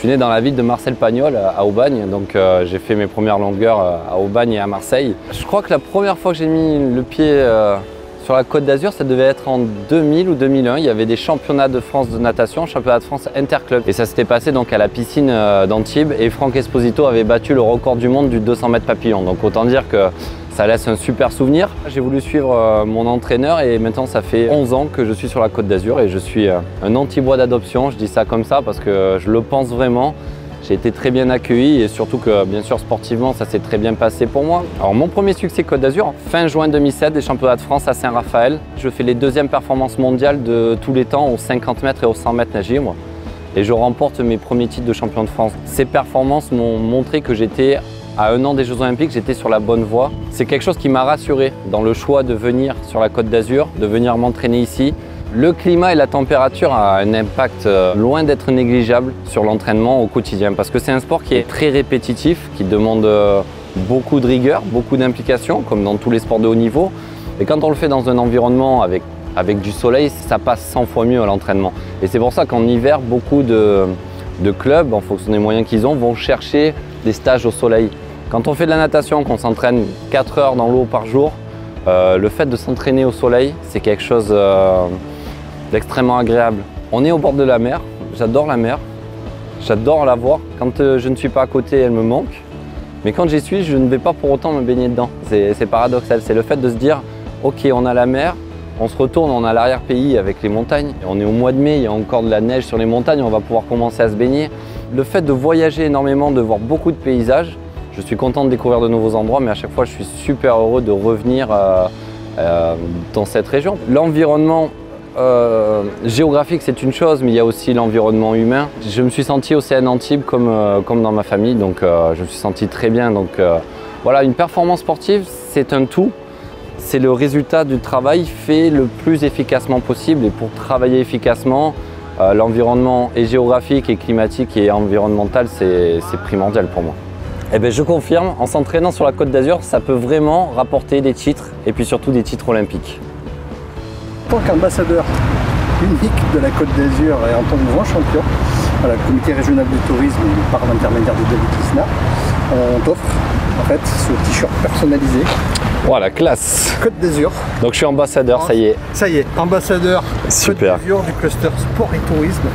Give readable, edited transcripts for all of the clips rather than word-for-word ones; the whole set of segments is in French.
suis né dans la ville de Marcel-Pagnol, à Aubagne, donc j'ai fait mes premières longueurs à Aubagne et à Marseille. Je crois que la première fois que j'ai mis le pied sur la Côte d'Azur, ça devait être en 2000 ou 2001. Il y avait des championnats de France de natation, championnat de France interclub. Et ça s'était passé donc à la piscine d'Antibes et Franck Esposito avait battu le record du monde du 200 mètres papillon. Donc autant dire que ça laisse un super souvenir. J'ai voulu suivre mon entraîneur et maintenant ça fait 11 ans que je suis sur la Côte d'Azur et je suis un Antibois d'adoption. Je dis ça comme ça parce que je le pense vraiment. J'ai été très bien accueilli et surtout que bien sûr sportivement ça s'est très bien passé pour moi. Alors mon premier succès Côte d'Azur, fin juin 2007, des championnats de France à Saint-Raphaël. Je fais les deuxièmes performances mondiales de tous les temps aux 50 mètres et aux 100 mètres nage libre. Et je remporte mes premiers titres de champion de France. Ces performances m'ont montré que j'étais à 1 an des Jeux Olympiques, j'étais sur la bonne voie. C'est quelque chose qui m'a rassuré dans le choix de venir sur la Côte d'Azur, de venir m'entraîner ici. Le climat et la température ont un impact loin d'être négligeable sur l'entraînement au quotidien parce que c'est un sport qui est très répétitif, qui demande beaucoup de rigueur, beaucoup d'implication comme dans tous les sports de haut niveau. Et quand on le fait dans un environnement avec du soleil, ça passe 100 fois mieux à l'entraînement. Et c'est pour ça qu'en hiver, beaucoup de clubs, en fonction des moyens qu'ils ont, vont chercher des stages au soleil. Quand on fait de la natation, qu'on s'entraîne 4 heures dans l'eau par jour, le fait de s'entraîner au soleil, c'est quelque chose d'extrêmement agréable. On est au bord de la mer, j'adore la mer, j'adore la voir. Quand je ne suis pas à côté, elle me manque. Mais quand j'y suis, je ne vais pas pour autant me baigner dedans. C'est paradoxal, c'est le fait de se dire, ok, on a la mer, on se retourne, on a l'arrière-pays avec les montagnes. On est au mois de mai, il y a encore de la neige sur les montagnes, on va pouvoir commencer à se baigner. Le fait de voyager énormément, de voir beaucoup de paysages, je suis content de découvrir de nouveaux endroits, mais à chaque fois, je suis super heureux de revenir dans cette région. L'environnement géographique, c'est une chose, mais il y a aussi l'environnement humain. Je me suis senti au CN Antibes comme dans ma famille, donc je me suis senti très bien. Donc voilà, une performance sportive, c'est un tout. C'est le résultat du travail fait le plus efficacement possible. Et pour travailler efficacement, l'environnement est géographique et climatique et environnemental, c'est primordial pour moi. Eh bien, je confirme, en s'entraînant sur la Côte d'Azur, ça peut vraiment rapporter des titres et puis surtout des titres olympiques. En tant qu'ambassadeur unique de la Côte d'Azur et en tant que grand champion, le comité régional du tourisme par l'intermédiaire de David Lisnard, on t'offre en fait ce t-shirt personnalisé. Voilà, classe. Côte d'Azur. Donc je suis ambassadeur, ça y est. Ça y est, ambassadeur Super. Côte d'Azur du cluster sport et tourisme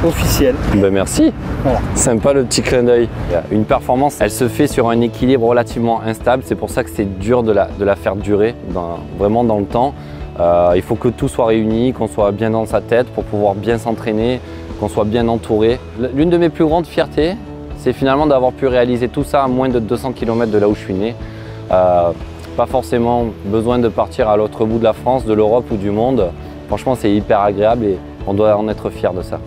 officiel. Ben merci. Voilà. Sympa le petit clin d'œil. Une performance, elle se fait sur un équilibre relativement instable. C'est pour ça que c'est dur de la faire durer, vraiment dans le temps. Il faut que tout soit réuni, qu'on soit bien dans sa tête pour pouvoir bien s'entraîner, qu'on soit bien entouré. L'une de mes plus grandes fiertés, c'est finalement d'avoir pu réaliser tout ça à moins de 200 km de là où je suis né. Pas forcément besoin de partir à l'autre bout de la France, de l'Europe ou du monde. Franchement, c'est hyper agréable et on doit en être fier de ça.